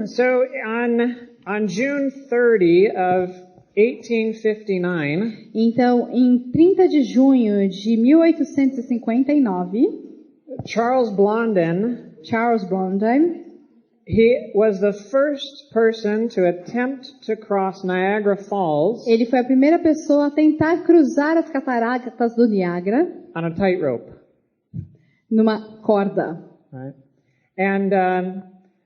So on June 30 of 1859, Então, em 30 de junho de 1859, Charles Blondin, he was the first person to attempt to cross Niagara Falls ele foi a primeira pessoa a tentar cruzar as cataratas do Niágara on a tightrope. numa corda. Right? And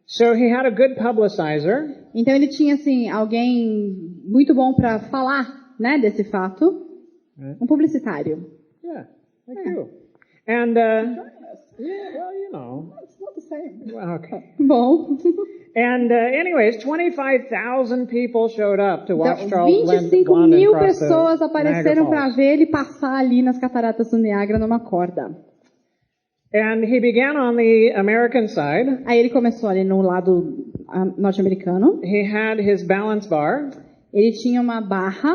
so he had a good publicizer. Então ele tinha assim alguém muito bom para falar, né, desse fato, um publicitário. Yeah, like you. And yeah, well, you know. It's not the same. Well, okay. Bom. And anyways, 25,000 people showed up to watch Então, Charles 25 Blondin mil cross the pessoas Niagara apareceram para Falls. ver ele passar ali nas cataratas do Niágara numa corda. And he began on the American side. Aí ele começou ali no lado norte-americano. He had his balance bar. Ele tinha uma barra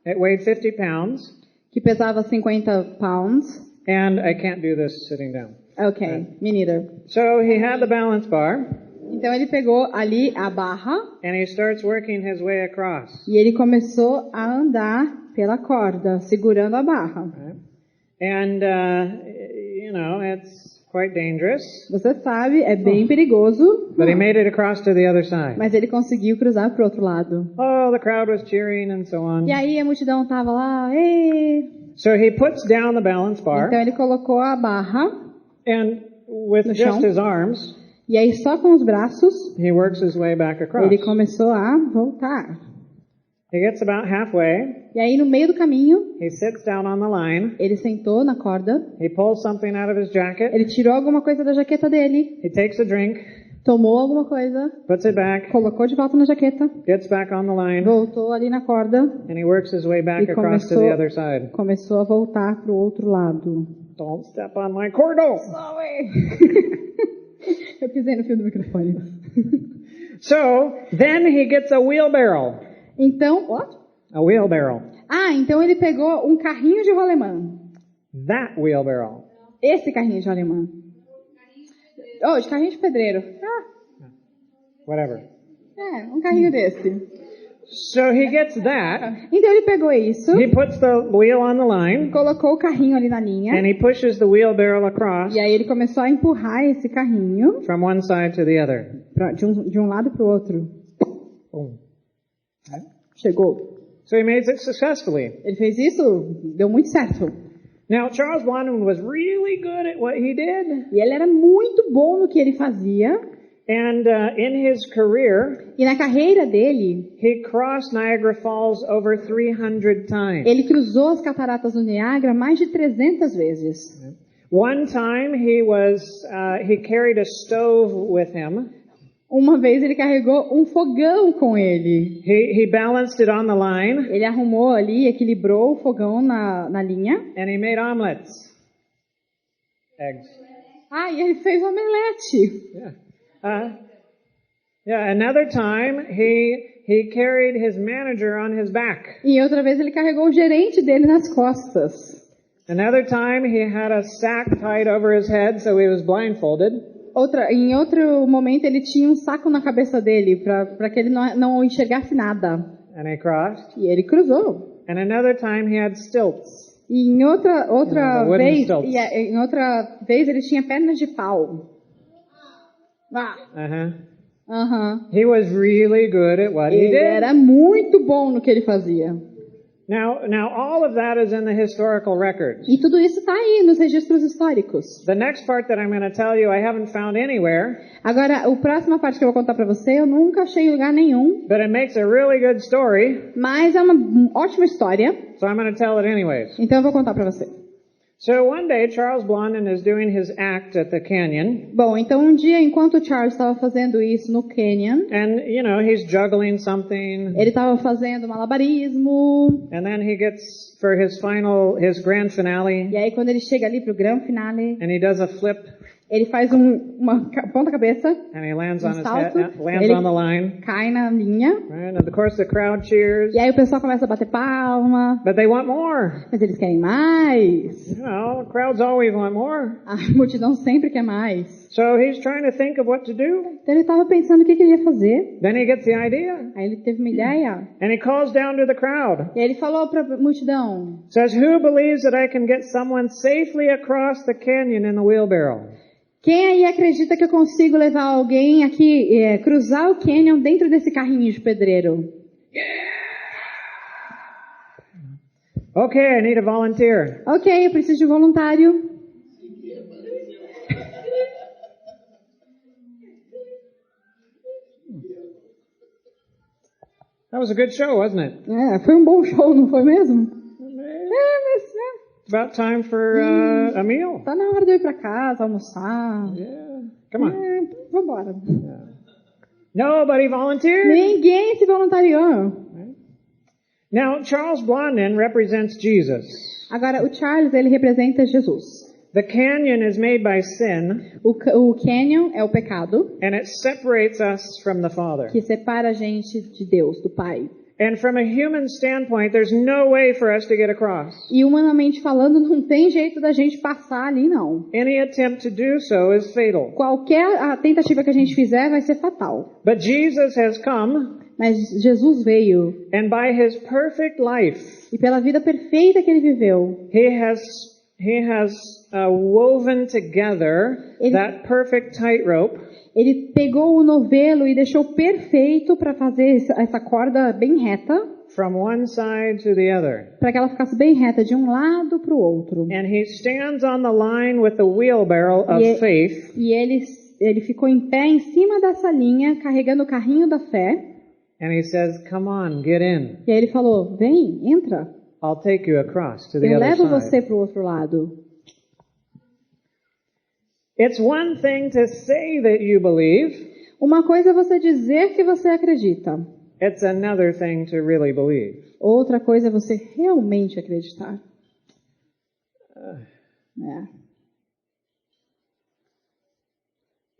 It weighed 50 pounds. que pesava 50 pounds. And I can't do this sitting down. Ok, me neither. So he had the balance bar. Então ele pegou ali a barra And he starts working his way across. e ele começou a andar pela corda, segurando a barra. Right? And, you know, it's quite dangerous. Você sabe, é bem perigoso, But he made it across to the other side. mas ele conseguiu cruzar para o outro lado. Oh, the crowd was cheering and so on. E aí a multidão estava lá, "Ê!" So he puts down the balance bar. Então ele colocou a barra, And with No just chão. his arms, e aí só com os braços, he works his way back across. ele começou a voltar. He gets about halfway. E aí no meio do caminho, He sits down on the line. ele sentou na corda, He pulls something out of his jacket. ele tirou alguma coisa da jaqueta dele, He takes a drink, tomou alguma coisa, puts it back, colocou de volta na jaqueta, gets back on the line, voltou ali na corda, and he works his way back E across to the other side. começou a voltar para o outro lado. Don't step on my cordon. Eu pisei no fio do microfone. So then he gets a wheelbarrow. Então, what? A wheelbarrow. Então ele pegou um carrinho de rolemã. That wheelbarrow. Esse carrinho de rolemã. Oh, de carrinho de pedreiro. Whatever. Um carrinho desse. So he gets that. Então ele pegou isso, He puts the wheel on the line, colocou o carrinho ali na linha, and he pushes the wheelbarrow across e aí ele começou a empurrar esse carrinho from one side to the other. de um lado para o outro. Boom. Chegou. So he made it successfully. Ele fez isso, deu muito certo. Now, Charles Blondin was really good at what he did. E ele era muito bom no que ele fazia. And in his career, E na carreira dele, he crossed Niagara Falls over 300 times. ele cruzou as cataratas do Niágara mais de 300 vezes. One time he carried a stove with him. Uma vez ele carregou um fogão com ele. He balanced it on the line. Ele arrumou ali, equilibrou o fogão na linha. And he made omelets. Eggs. E ele fez omelete. Yeah. Another time he carried his manager on his back. E outra vez ele carregou o gerente dele nas costas. Another time he had a sack tied over his head so he was blindfolded. Em outro momento ele tinha um saco na cabeça dele para que ele não enxergasse nada. And he crossed. E ele cruzou. And another time he had stilts. E em outra vez, stilts. em outra vez ele tinha pernas de pau. He was really good at what he Ele did. era muito bom no que ele fazia. Now all of that is in the historical records. E tudo isso está aí nos registros históricos. The next part that I'm going to tell you I haven't found anywhere. Agora, a próxima parte que eu vou contar para você, eu nunca achei em lugar nenhum. But it makes a really good story. Mas é uma ótima história. So I'm going to tell it anyways. Então eu vou contar para você. So one day Charles Blondin is doing his act at the canyon. Bom, então um dia, enquanto o Charles estava fazendo isso no canyon, And, you know, he's juggling something. ele estava fazendo malabarismo. And then he gets, for his grand finale. E aí quando ele chega ali pro grande finale, And he does a flip. Ele faz uma ponta-cabeça, and he lands on his salto, head, lands ele on the line. cai na linha, Right? And of course the crowd cheers, e aí o pessoal começa a bater palma, but they want more. mas eles querem mais. You know, crowds always want more. A multidão sempre quer mais. So he's trying to think of what to do. Então ele estava pensando o que ele ia fazer. Then he gets the idea. Aí ele teve uma ideia. And he calls down to the crowd. E aí ele falou para a multidão: Says, who believes that I can get someone safely across the canyon in the wheelbarrow? quem aí acredita que eu consigo levar alguém aqui, cruzar o canyon dentro desse carrinho de pedreiro? Okay, I need a volunteer. Ok, eu preciso de um voluntário. That was a good show, wasn't it? Foi um bom show, não foi mesmo? Mas It's about time for a meal. tá na hora de eu ir para casa, almoçar. Yeah, come on. Vambora. Nobody volunteered. Ninguém se voluntariou. Now, Charles Blondin represents Jesus. Agora, o Charles, ele representa Jesus. The canyon is made by sin, O canyon é o pecado, and it separates us from the Father. que separa a gente de Deus, do Pai. And from a human standpoint, there's no way for us to get across. E humanamente falando, não tem jeito da gente passar ali, não. Any attempt to do so is fatal. Qualquer tentativa que a gente fizer vai ser fatal. But Jesus has come, Mas Jesus veio, and by his perfect life, e pela vida perfeita que ele viveu, he has woven together that perfect tightrope. ele pegou o novelo e deixou perfeito para fazer essa corda bem reta, From one side to the other. para que ela ficasse bem reta de um lado para o outro. And he stands on the line with the wheelbarrow of faith. E ele ficou em pé em cima dessa linha, carregando o carrinho da fé. And he says, come on, get in. E aí ele falou, vem, entra. I'll take you across to the Eu other levo side. você para o outro lado. It's one thing to say that you believe. Uma coisa é você dizer que você acredita. It's another thing to really believe. Outra coisa é você realmente acreditar.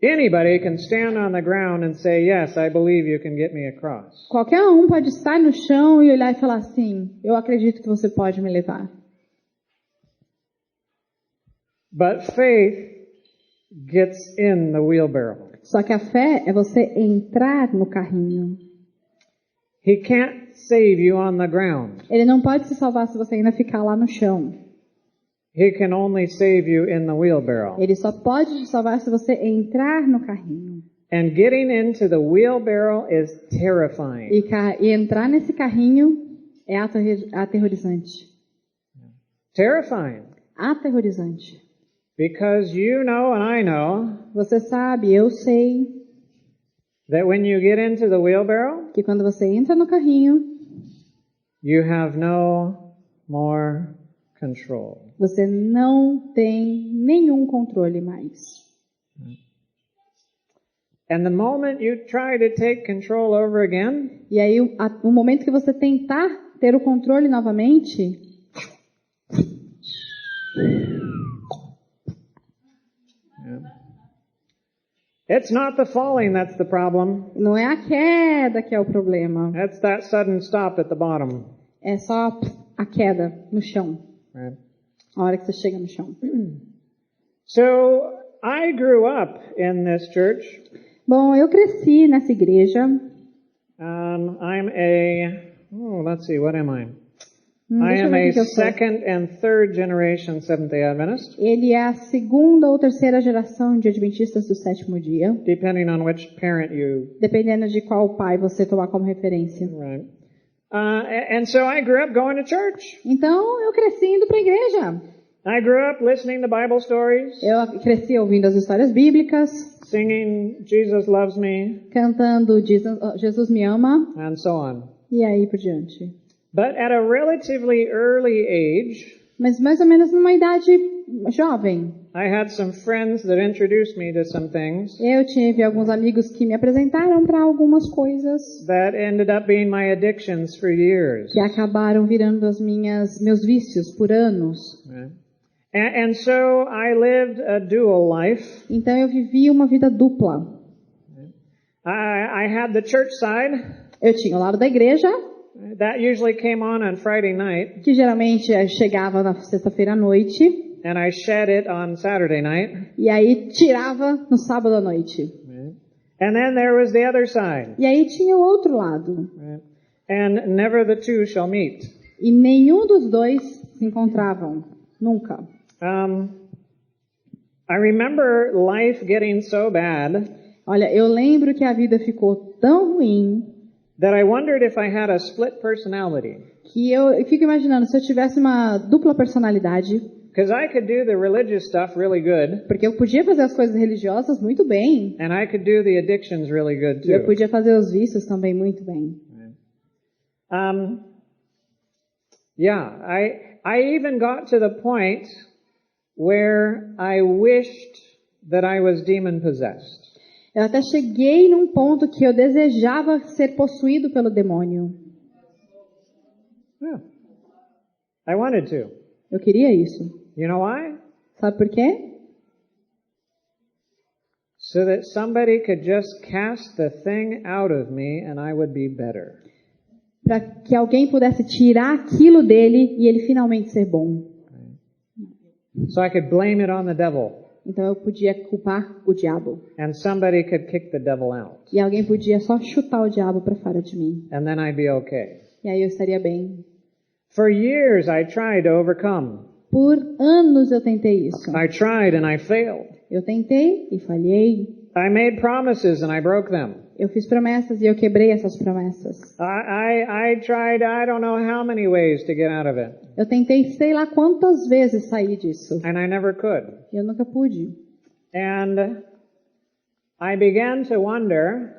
Anybody can stand on the ground and say, yes, I believe you can get me across. Qualquer um pode estar no chão e olhar e falar assim, eu acredito que você pode me levar. But faith gets in the wheelbarrow. Só que a fé é você entrar no carrinho. He can't save you on the ground. Ele não pode se salvar se você ainda ficar lá no chão. He can only save you in the wheelbarrow. Ele só pode te salvar se você entrar no carrinho. And getting into the wheelbarrow is terrifying. E entrar nesse carrinho é aterrorizante. Terrifying. Aterrorizante. Because you know and I know Você sabe, eu sei, that when you get into the wheelbarrow, que quando você entra no carrinho, you have no more control. você não tem nenhum controle mais. And the moment you try to take control over again, E aí, o momento que você tentar ter o controle novamente, it's not the falling that's the problem. não é a queda que é o problema. That's that sudden stop at the bottom. É só a queda no chão. Right? A hora que você chega no chão. So I grew up in this church. Bom, eu cresci nessa igreja. I'm let's see, what am I? I Deixa eu am ver a o que eu sou. second and third generation Seventh-day Adventist, Ele é a segunda ou terceira geração de adventistas do sétimo dia, depending on which parent you. dependendo de qual pai você tomar como referência. Right. And so I grew up going to church. Então, eu cresci indo para a igreja. I grew up listening to Bible stories, Eu cresci ouvindo as histórias bíblicas, singing Jesus Loves Me, cantando Jesus me ama, and so on. e aí por diante. But at a relatively early age, Mas mais ou menos numa idade jovem. I had some friends that introduced me to some things Eu tive alguns amigos que me apresentaram para algumas coisas that ended up being my addictions for years. que acabaram virando meus vícios por anos. Right? And so I lived a dual life. Então eu vivi uma vida dupla. I had the church side. Eu tinha o lado da igreja, That usually came on Friday night. que geralmente chegava na sexta-feira à noite, And I shed it on Saturday night. e aí tirava no sábado à noite. And then there was the other side. E aí tinha o outro lado. And never the two shall meet. E nenhum dos dois se encontravam. Nunca. I remember life getting so bad Olha, eu lembro que a vida ficou tão ruim that I wondered if I had a split personality. que eu fico imaginando se eu tivesse uma dupla personalidade, Because I could do the religious stuff really good, porque eu podia fazer as coisas religiosas muito bem, and I could do the addictions really good e eu too. podia fazer os vícios também muito bem. I even got to the point where I wished that I was demon possessed. Eu até cheguei num ponto que eu desejava ser possuído pelo demônio. Yeah. I wanted to. Eu queria isso. You know why? Sabe por quê? So that somebody could just cast the thing out of me and I would be better. Para que alguém pudesse tirar aquilo dele e ele finalmente ser bom. So I could blame it on the devil. Então eu podia culpar o diabo. And somebody could kick the devil out. E alguém podia só chutar o diabo para fora de mim. And then I'd be okay. E aí eu estaria bem. For years I tried to overcome. Por anos eu tentei isso. I tried and I failed. Eu tentei e falhei. I made promises and I broke them. Eu fiz promessas e eu quebrei essas promessas. I tried I don't know how many ways to get out of it. Eu tentei sei lá quantas vezes sair disso. And I never could. E eu nunca pude. And I began to wonder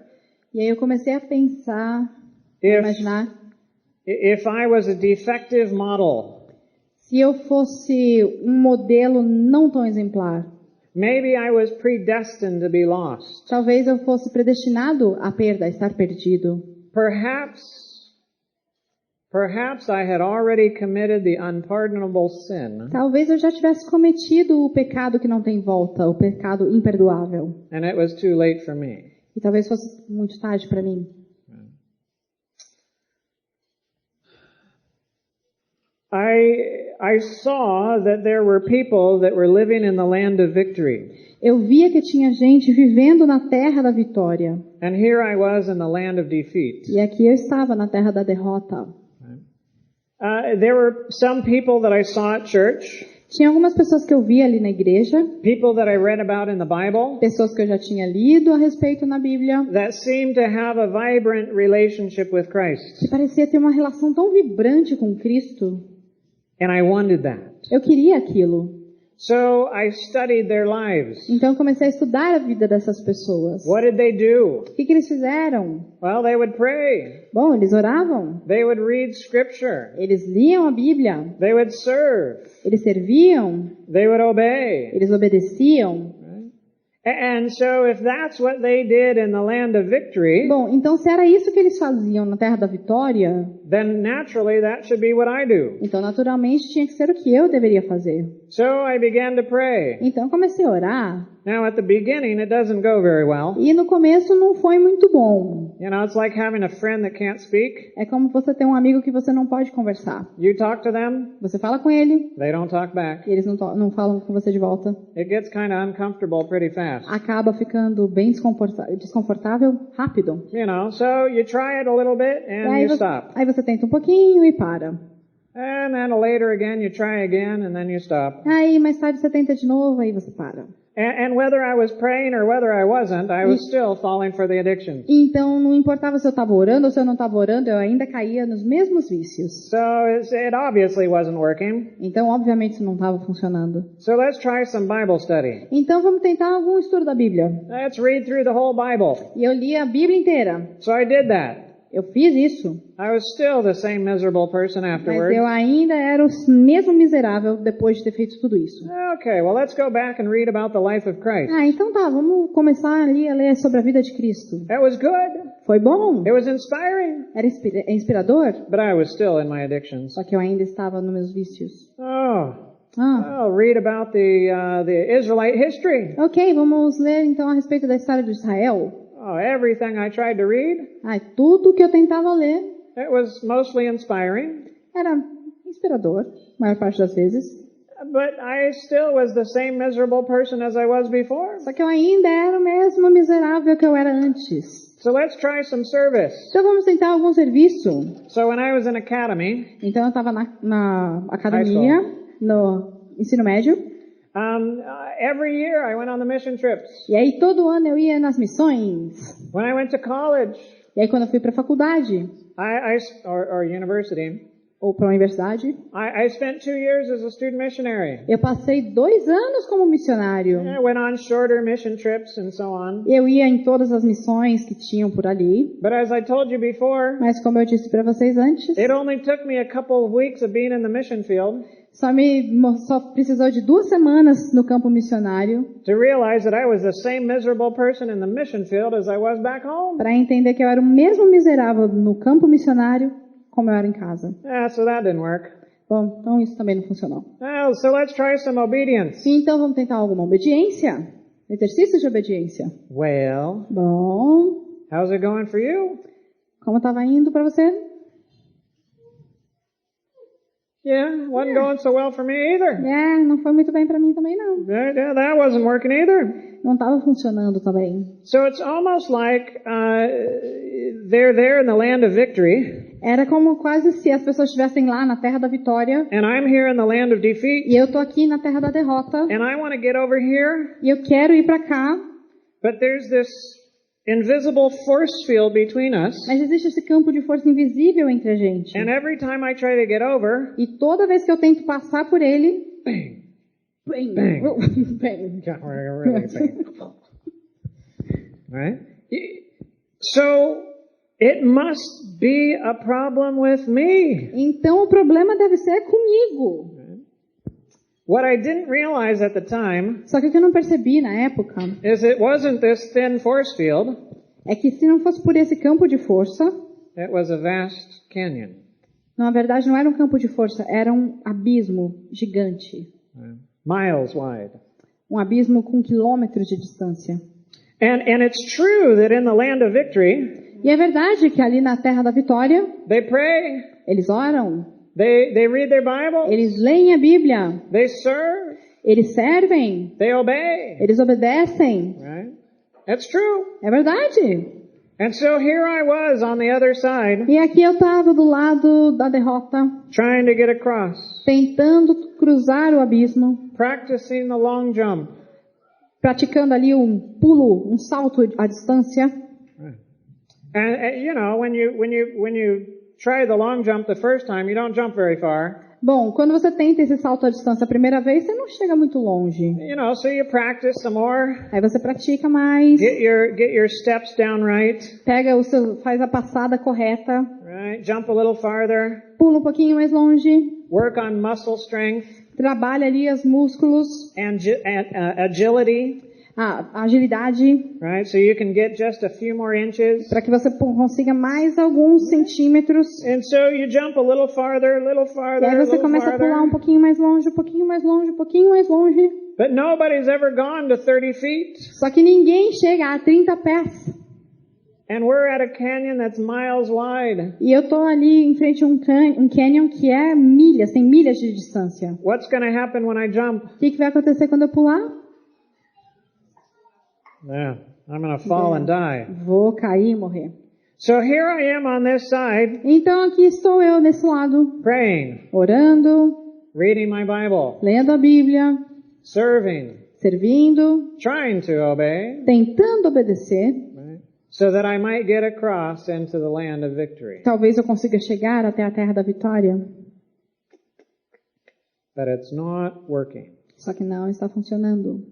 E aí eu comecei a pensar, a imaginar, if I was a defective model. se eu fosse um modelo não tão exemplar. Maybe I was predestined to be lost. Talvez eu fosse predestinado à perda, a estar perdido. Perhaps I had already committed the unpardonable sin. Talvez eu já tivesse cometido o pecado que não tem volta, o pecado imperdoável. And it was too late for me. E talvez fosse muito tarde para mim. I saw that there were people that were living in the land of victory. Eu via que tinha gente vivendo na terra da vitória. And here I was in the land of defeat. E aqui eu estava na terra da derrota. There were some people that I saw at church. Tinha algumas pessoas que eu via ali na igreja, People that I read about in the Bible. pessoas que eu já tinha lido a respeito na Bíblia, That seemed to have a vibrant relationship with Christ. que parecia ter uma relação tão vibrante com Cristo. And I wanted that. Eu queria aquilo. So I studied their lives. Então eu comecei a estudar a vida dessas pessoas. What did they do? O que eles fizeram? Well, they would pray. Bom, eles oravam, They would read scripture. eles liam a Bíblia, They would serve. eles serviam, They would obey. eles obedeciam. And so if that's what they did in the land of victory, Bom, então se era isso que eles faziam na terra da vitória, then naturally that should be what I do. então naturalmente tinha que ser o que eu deveria fazer. So I began to pray. Então eu comecei a orar, Now at the beginning it doesn't go very well. e no começo não foi muito bom. You know, it's like having a friend that can't speak. É como você ter um amigo que você não pode conversar. You talk to them, Você fala com ele, they don't talk back. e eles não falam com você de volta. It gets kind of uncomfortable pretty fast. Acaba ficando bem desconfortável rápido. You know, so you try it a little bit E and you stop. aí você tenta um pouquinho e para. And then later again you try again and then you stop. Aí mais tarde você tenta de novo, aí você para. And whether I was praying or whether I wasn't, I was still falling for the addictions. Então não importava se eu estava orando ou se eu não estava orando, eu ainda caía nos mesmos vícios. So it obviously wasn't working. Então obviamente isso não estava funcionando. So let's try some Bible study. Então vamos tentar algum estudo da Bíblia. Let's read through the whole Bible. E eu li a Bíblia inteira. So I did that. Eu fiz isso. I was still the same miserable person Mas afterwards. eu ainda era o mesmo miserável depois de ter feito tudo isso. Okay, well let's go back and read about the life of Christ. Então tá, vamos começar ali a ler sobre a vida de Cristo. That was good. Foi bom, It was inspiring. era inspirador, But I was still in my addictions. só que eu ainda estava nos meus vícios. Oh, I'll read about the Israelite history. Ok, vamos ler então a respeito da história de Israel. Oh, everything I tried to read, Tudo que eu tentava ler it was mostly inspiring. era inspirador, a maior parte das vezes. But I still was the same miserable person as I was before. Só que eu ainda era o mesmo miserável que eu era antes. So let's try some service. Então vamos tentar algum serviço. So when I was in academy, Então eu estava na academia, no ensino médio. Every year I went on the mission trips. E aí todo ano eu ia nas missões. When I went to college, E aí quando eu fui para a faculdade, or university, ou para a universidade, I spent 2 years as a student missionary. eu passei 2 anos como missionário. I went on shorter mission trips and so on. Eu ia em todas as missões que tinham por ali. But as I told you before, Mas como eu disse para vocês antes, it only took me a couple of weeks of being in the mission field só precisou de 2 semanas no campo missionário to realize that I was the same miserable person in the mission field as I was back home. para entender que eu era o mesmo miserável no campo missionário como eu era em casa. So that didn't work. Bom, então isso também não funcionou. So let's try some obedience. Então vamos tentar alguma obediência? Exercício de obediência. Well, Bom, how's it going for you? como estava indo para você? Yeah, wasn't going so well for me either. Não foi muito bem para mim também não. Yeah, that wasn't working either. Não estava funcionando também. So it's almost like they're there in the land of victory. Era como quase se as pessoas estivessem lá na terra da vitória. And I'm here in the land of defeat. E eu tô aqui na terra da derrota. And I want to get over here. E eu quero ir para cá. But there's this invisible force field between us. Mas existe esse campo de força invisível entre a gente. And every time I try to get over, E toda vez que eu tento passar por ele, bang, bang, bang. bang. Yeah, really bang. Right? So it must be a problem with me. Então o problema deve ser comigo. What I didn't realize at the time Só que o que eu não percebi na época is it wasn't this thin force field. é que se não fosse por esse campo de força, It was a vast canyon. na verdade não era um campo de força, era um abismo gigante. Miles wide. Um abismo com quilômetros de distância. And it's true that in the land of victory, E é verdade que ali na terra da vitória, they pray, eles oram, they read their Bible, eles leem a Bíblia, they serve, eles servem, they obey. eles obedecem. Right? That's true. É verdade. And so here I was on the other side, E aqui eu estava do lado da derrota, trying to get across, tentando cruzar o abismo, practicing the long jump. praticando ali um pulo, um salto à distância. And you know, when you try the long jump the first time, you don't jump very far. Bom, quando você tenta esse salto à distância a primeira vez, você não chega muito longe. You know, so you practice some more. Aí você pratica mais, Get your steps down right. faz a passada correta, Right? Jump a little farther. pula um pouquinho mais longe, Work on muscle strength trabalha ali os músculos, and agility. a agilidade, Right? So you can get just a few more inches. para que você consiga mais alguns centímetros. And so you jump a little farther, E aí a você little começa a pular um farther. pouquinho mais longe, um pouquinho mais longe, um pouquinho mais longe. But nobody's ever gone to 30 feet. Só que ninguém chega a 30 pés. And we're at a canyon that's miles wide. E eu tô ali em frente a um canyon que é milhas, tem milhas de distância. What's going to happen when I jump? O que vai acontecer quando eu pular? Yeah, I'm going to fall and die. Vou cair e morrer. So here I am on this side, Então aqui estou eu desse lado, praying, orando, reading my Bible, lendo a Bíblia, serving, servindo, trying to obey, tentando obedecer. right? So that I might get across into the land of victory. Talvez eu consiga chegar até a terra da vitória. But it's not working. Só que não está funcionando.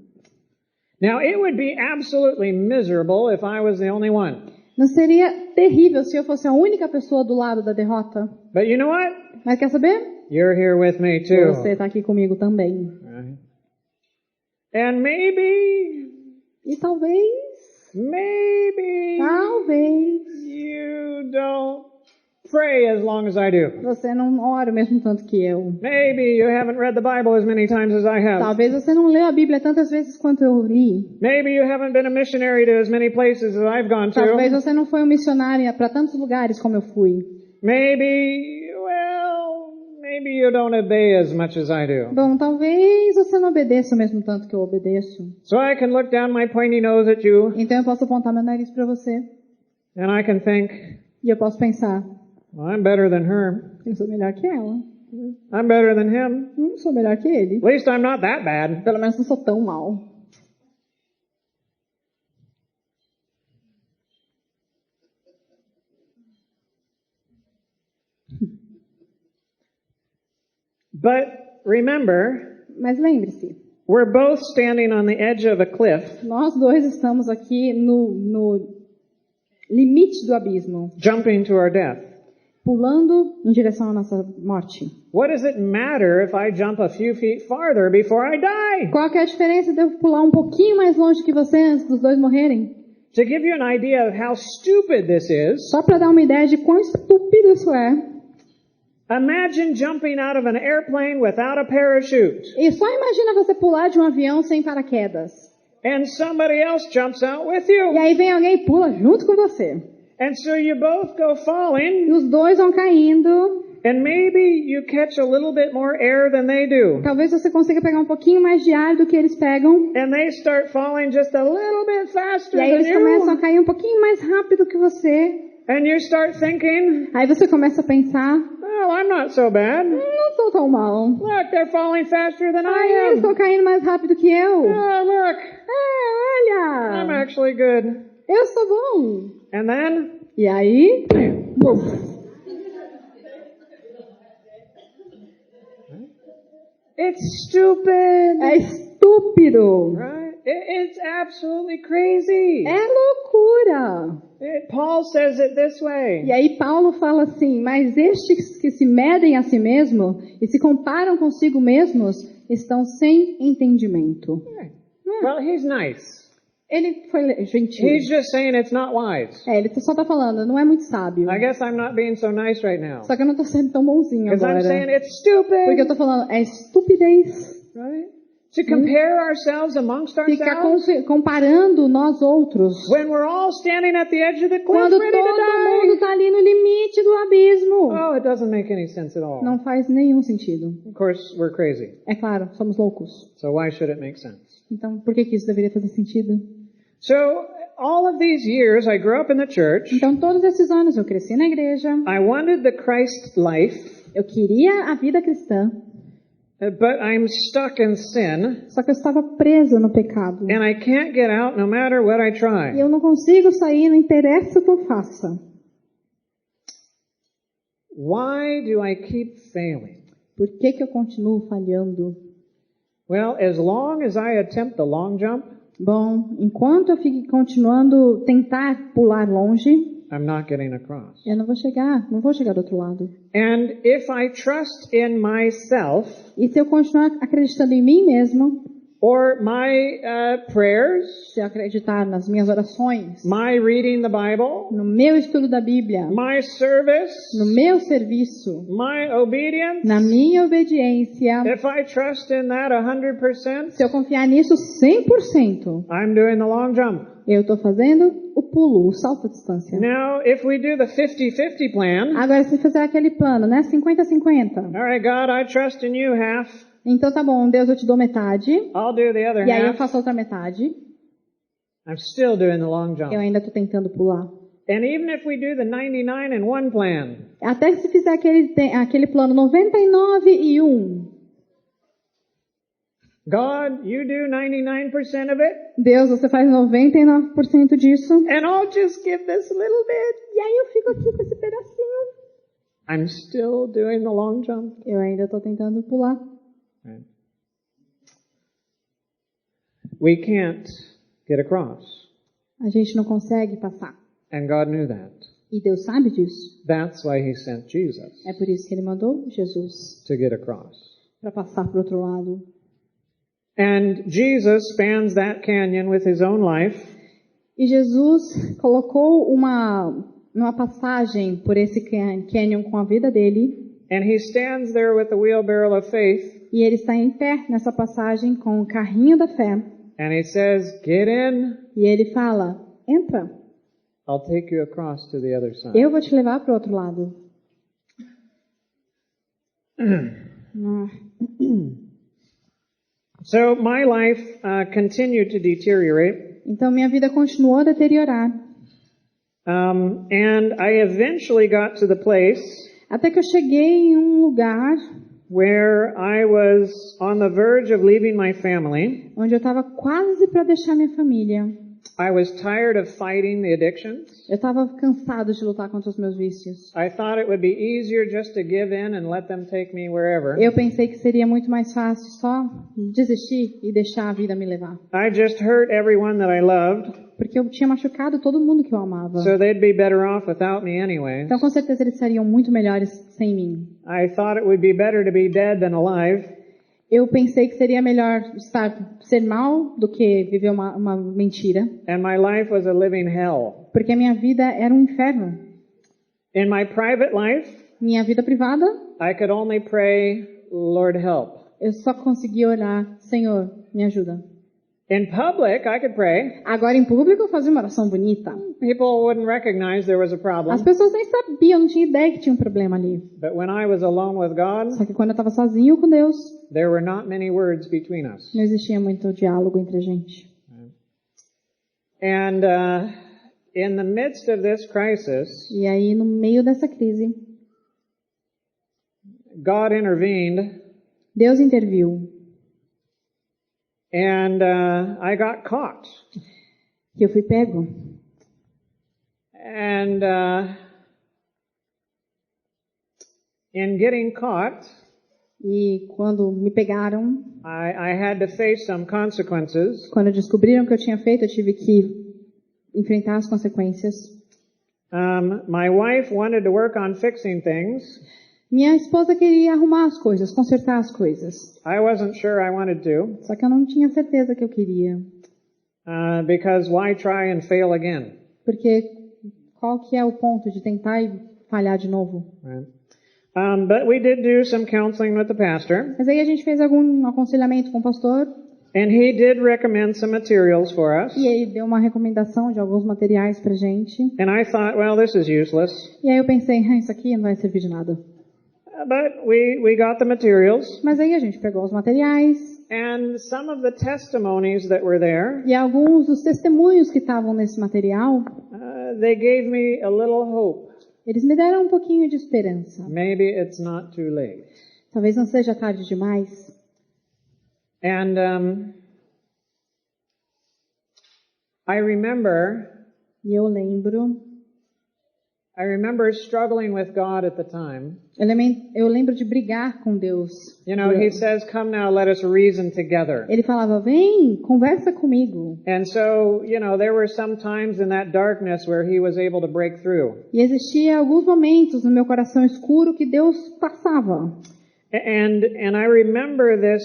Now, it would be absolutely miserable if I was the only one. Não seria terrível se eu fosse a única pessoa do lado da derrota? But you know what? Mas quer saber? You're here with me too. Você está aqui comigo também. Right? And maybe E talvez you don't pray pray as long as I do. Você não ora o mesmo tanto que eu. Maybe you haven't read the Bible as many times as I have. Talvez você não leu a Bíblia tantas vezes quanto eu li. Maybe you haven't been a missionary to as many places as I've gone to. Talvez você não foi um missionário para tantos lugares como eu fui. Maybe you don't obey as much as I do. Bom, talvez você não obedeça o mesmo tanto que eu obedeço. So I can look down my pointy nose at you, Então eu posso apontar meu nariz para você. and I can think, E eu posso pensar, well, I'm better than her. eu sou melhor que ela. I'm better than him. Eu sou melhor que ele. At least I'm not that bad. Pelo menos não sou tão mal. But remember, Mas lembre-se, we're both standing on the edge of a cliff, nós dois estamos aqui no limite do abismo, jumping to our death. pulando em direção à nossa morte. What does it matter if I jump a few feet farther before I die? Qual que é a diferença de eu pular um pouquinho mais longe que você antes dos dois morrerem? To give you an idea of how stupid this is, Só para dar uma ideia de quão estúpido isso é. imagine jumping out of an airplane without a parachute, E só imagina você pular de um avião sem paraquedas. and somebody else jumps out with you. E aí vem alguém e pula junto com você. And so you both go E falling, os dois vão caindo. and maybe you catch a little bit more air than they do. Talvez você consiga pegar um pouquinho mais de ar do que eles pegam. And they start falling just a little bit faster E aí than eles começam a you. cair um pouquinho mais rápido que você. And you start thinking, Aí você começa a pensar, well, I'm not so bad. não sou tão mal. Look, they're falling faster than Aí I eles am. estão caindo mais rápido que eu. Oh, look, I'm Olha, actually good. eu sou bom. And then, E aí, bum. it's stupid, É estúpido. right? It's absolutely crazy. É loucura. Paul says it this way. E aí Paulo fala assim, mas estes que se medem a si mesmo e se comparam consigo mesmos estão sem entendimento. Well, he's nice. Ele foi gentil. He's just saying it's not wise. Ele só tá falando, não é muito sábio. I guess I'm not being so nice right now. Só que eu não tô sendo tão bonzinho Because I'm agora. saying it's stupid, Porque eu tô falando, é estupidez right? To compare ourselves amongst ficar ourselves comparando nós outros. when we're all standing at the edge of the cliff Quando ready to todo mundo die. tá ali no limite do abismo. Oh, it doesn't make any sense at all. Não faz nenhum sentido. Of course, we're crazy. É claro, somos loucos. So why should it make sense? Então, por que isso deveria fazer sentido? So all of these years, I grew up in the church. Então, todos esses anos eu cresci na igreja. I wanted the Christ life, Eu queria a vida cristã. but I'm stuck in sin, Só que eu estava presa no pecado. and I can't get out no matter what I E try. eu não consigo sair, não interessa o que eu faça. Why do I keep failing? Por que que eu continuo falhando? Well, as long as I attempt the long jump, Bom, enquanto eu fico continuando tentar pular longe, I'm not getting across. eu não vou chegar do outro lado. And if I trust in myself E se eu continuar acreditando em mim mesmo, or my prayers, se eu acreditar nas minhas orações, my reading the Bible, no meu estudo da Bíblia, my service, no meu serviço, my obedience, na minha obediência, if I trust in that 100%, se eu confiar nisso 100%, I'm doing the long jump. eu estou fazendo o pulo, o salto à distância. Now, if we do the 50-50 plan, Agora, se fizer aquele plano, né? 50-50. all right, God, I trust in you half. Então tá bom, Deus, eu te dou metade. I'll do the other E aí eu half. faço outra metade. I'm still doing the long Eu jump. ainda estou tentando pular. And even if we do the 99 and 1 plan, Até se fizer aquele plano 99 e 1. God, you do 99% of it, Deus, você faz 99% disso. and I'll just give this little bit. E aí eu fico aqui com esse pedacinho. I'm still doing the long jump. Eu ainda estou tentando pular. Right. We can't get across. A gente não consegue passar. And God knew that. E Deus sabe disso. That's why He sent Jesus É por isso que Ele mandou Jesus to get across. para passar para o outro lado. And Jesus spans that canyon with His own life. E Jesus colocou numa passagem por esse canyon com a vida dele. And he stands there with the wheelbarrow of faith. E ele está em pé nessa passagem com o carrinho da fé. And he says, "Get in. E ele fala, entra. I'll take you across to the other side." Eu vou te levar para o outro lado. So my life continued to deteriorate. Então minha vida continuou a deteriorar. And I eventually got to the place Até que eu cheguei em um lugar where I was on the verge of leaving my family. onde eu estava quase para deixar minha família. I was tired of fighting the addictions. Eu estava cansado de lutar contra os meus vícios. I thought it would be easier just to give in and let them take me wherever. Eu pensei que seria muito mais fácil só desistir e deixar a vida me levar. I just hurt everyone that I loved, Porque eu tinha machucado todo mundo que eu amava. so they'd be better off without me anyway. Então com certeza eles seriam muito melhores sem mim. I thought it would be better to be dead than alive. Eu pensei que seria melhor ser mal do que viver uma mentira. And my life was a living hell. Porque a minha vida era um inferno. In my private life, Minha vida privada, I could only pray, "Lord, help." eu só conseguia orar, Senhor, me ajuda. In public, I could pray. Agora em público eu fazia uma oração bonita. People wouldn't recognize there was a problem. As pessoas nem sabiam, não tinha ideia que tinha um problema ali. But when I was alone with God, Só que quando eu estava sozinho com Deus, there were not many words between us. não existia muito diálogo entre a gente. And in the midst of this crisis, E aí no meio dessa crise, God intervened, Deus interviu. and I got caught. E eu fui pego. And in getting caught, E quando me pegaram, I had to face some consequences. quando descobriram o que eu tinha feito, eu tive que enfrentar as consequências. My wife wanted to work on fixing things. Minha esposa queria arrumar as coisas, consertar as coisas. I wasn't sure I wanted to, Só que eu não tinha certeza que eu queria. because why try and fail again? Porque qual que é o ponto de tentar e falhar de novo? Right? But we did do some counseling with the pastor, Mas aí a gente fez algum aconselhamento com o pastor. and he did recommend some materials for us. E ele deu uma recomendação de alguns materiais pra gente. And I thought, well, this is useless. E aí eu pensei, isso aqui não vai servir de nada. But we got the materials, Mas aí a gente pegou os materiais. and some of the testimonies that were there, E alguns dos testemunhos que estavam nesse material, they gave me a little hope. eles me deram um pouquinho de esperança. Maybe it's not too late. Talvez não seja tarde demais. And I remember struggling with God at the time. Eu lembro de brigar com Deus. You know, he says, "Come now, let us reason together." Ele falava, vem, conversa comigo. And so, you know, there were some times in that darkness where he was able to break through. E existia alguns momentos no meu coração escuro que Deus passava. And I remember this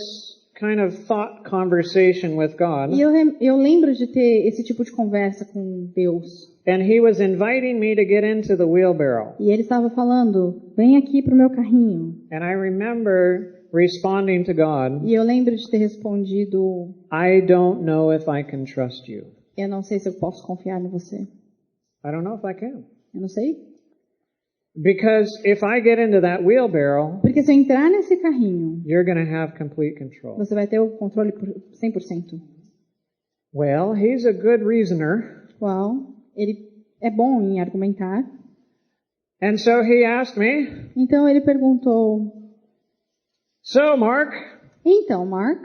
kind of thought conversation with God. E eu lembro de ter esse tipo de conversa com Deus. And he was inviting me to get into the wheelbarrow. E ele estava falando, vem aqui pro meu carrinho. And I remember responding to God, E eu lembro de ter respondido, "I don't know if I can trust you." eu não sei se eu posso confiar em você. I don't know if I can. Eu não sei. Because if I get into that wheelbarrow, Porque se eu entrar nesse carrinho, you're going to have complete control. você vai ter o controle por 100%. Well, he's a good reasoner. Uau, ele é bom em argumentar. And so he asked me, Então ele perguntou, "So, Mark, então, Mark,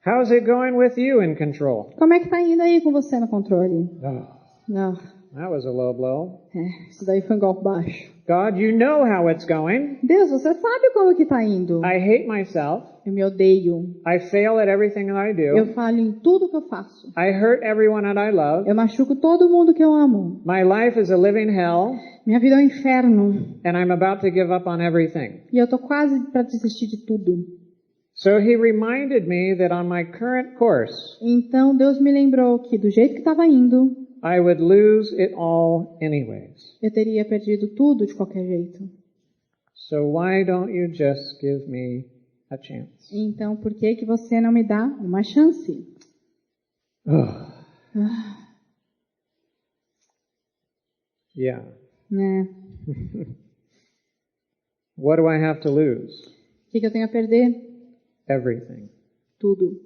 how's it going with you in control?" como é que tá indo aí com você no controle? Oh, Não, that was a low blow. isso daí foi um golpe baixo. God, you know how it's going. Deus, você sabe como que tá indo. I hate myself. Eu me odeio. I fail at everything that I do. Eu falho em tudo que eu faço. I hurt everyone that I love. Eu machuco todo mundo que eu amo. My life is a living hell, Minha vida é um inferno. and I'm about to give up on everything. E eu tô quase para desistir de tudo. So he reminded me that on my current course, Então Deus me lembrou que do jeito que estava indo, I would lose it all anyways. eu teria perdido tudo de qualquer jeito. So why don't you just give me a chance? Então, por que que você não me dá uma chance? Ugh. Ah, Yeah. né? What do I have to lose? O que que eu tenho a perder? Everything. Tudo.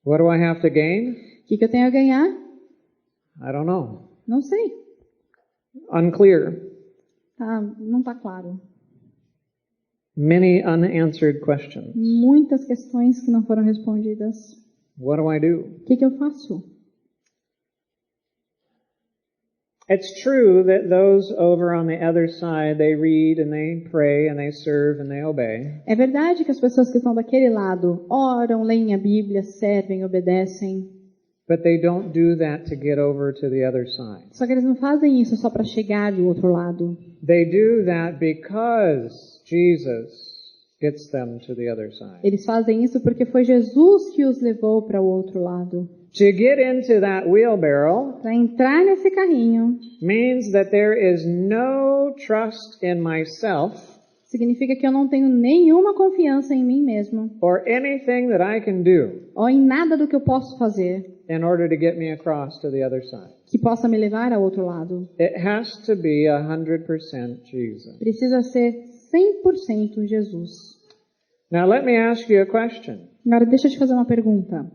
What do I have to gain? O que que eu tenho a ganhar? I don't know. Não sei. Unclear. Não tá claro. Many unanswered questions. Muitas questões que não foram respondidas. What do I do? O que que eu faço? It's true that those over on the other side, they read and they pray and they serve and they obey. É verdade que as pessoas que estão daquele lado oram, leem a Bíblia, servem, obedecem. But they don't do that to get over to the other side. Só que eles não fazem isso só para chegar do outro lado. They do that because Jesus gets them to the other side. Eles fazem isso porque foi Jesus que os levou para o outro lado. To get into that wheelbarrow Para entrar nesse carrinho means that there is no trust in myself significa que eu não tenho nenhuma confiança em mim mesmo or anything that I can do ou em nada do que eu posso fazer in order to get me across to the other side. que possa me levar ao outro lado. It has to be 100% Jesus. Precisa ser 100% Jesus. Now let me ask you a question. Agora deixa eu te fazer uma pergunta.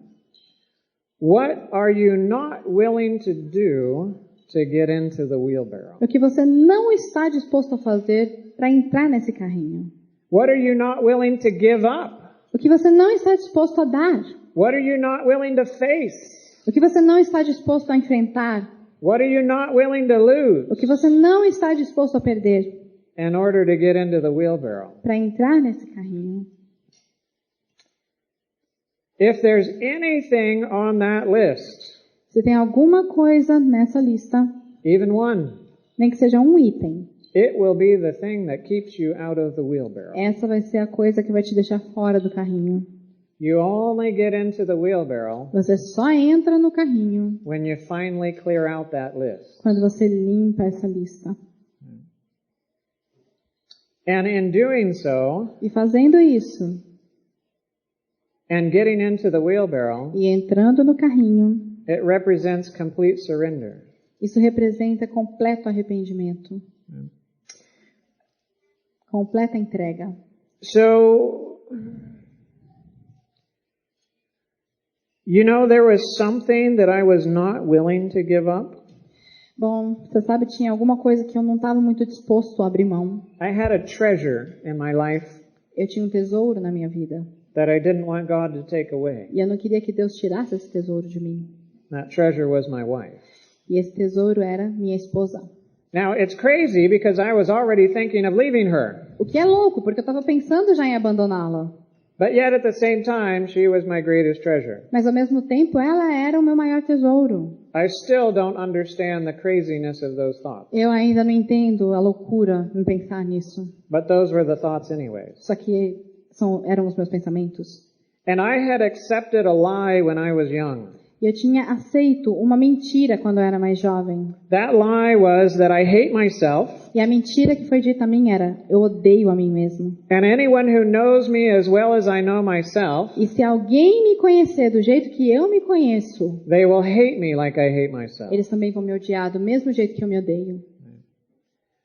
What are you not willing to do to get into the wheelbarrow? O que você não está disposto a fazer para entrar nesse carrinho? What are you not willing to give up? O que você não está disposto a dar? What are you not willing to face? O que você não está disposto a enfrentar? What are you not willing to lose O que você não está disposto a perder in order to get into the wheelbarrow? para entrar nesse carrinho? If there's anything on that list, Se tem alguma coisa nessa lista, even one, nem que seja um item, it will be the thing that keeps you out of the wheelbarrow. essa vai ser a coisa que vai te deixar fora do carrinho. You only get into the wheelbarrow Você só entra no carrinho when you finally clear out that list. quando você limpa essa lista. And in doing so, E fazendo isso, and getting into the wheelbarrow, e entrando no carrinho, it represents complete surrender. isso representa completo arrependimento. Completa entrega. So, you know, there was something that I was not willing to give up. Bom, você sabe, tinha alguma coisa que eu não estava muito disposto a abrir mão. I had a treasure in my life Eu tinha um tesouro na minha vida. that I didn't want God to take away. E eu não queria que Deus tirasse esse tesouro de mim. That treasure was my wife. E esse tesouro era minha esposa. Now, it's crazy because I was already thinking of leaving her. O que é louco, porque eu estava pensando já em abandoná-la. But yet, at the same time, she was my greatest treasure. Mas ao mesmo tempo, ela era o meu maior tesouro. I still don't understand the craziness of those thoughts. Eu ainda não entendo a loucura em pensar nisso. But those were the thoughts anyways. Só que eram os meus pensamentos. And I had accepted a lie when I was young. E eu tinha aceito uma mentira quando eu era mais jovem. That lie was that I hate myself, E a mentira que foi dita a mim era: eu odeio a mim mesmo. and anyone who knows me as well as I know myself, E se alguém me conhecer do jeito que eu me conheço, they will hate me like I hate myself. eles também vão me odiar do mesmo jeito que eu me odeio.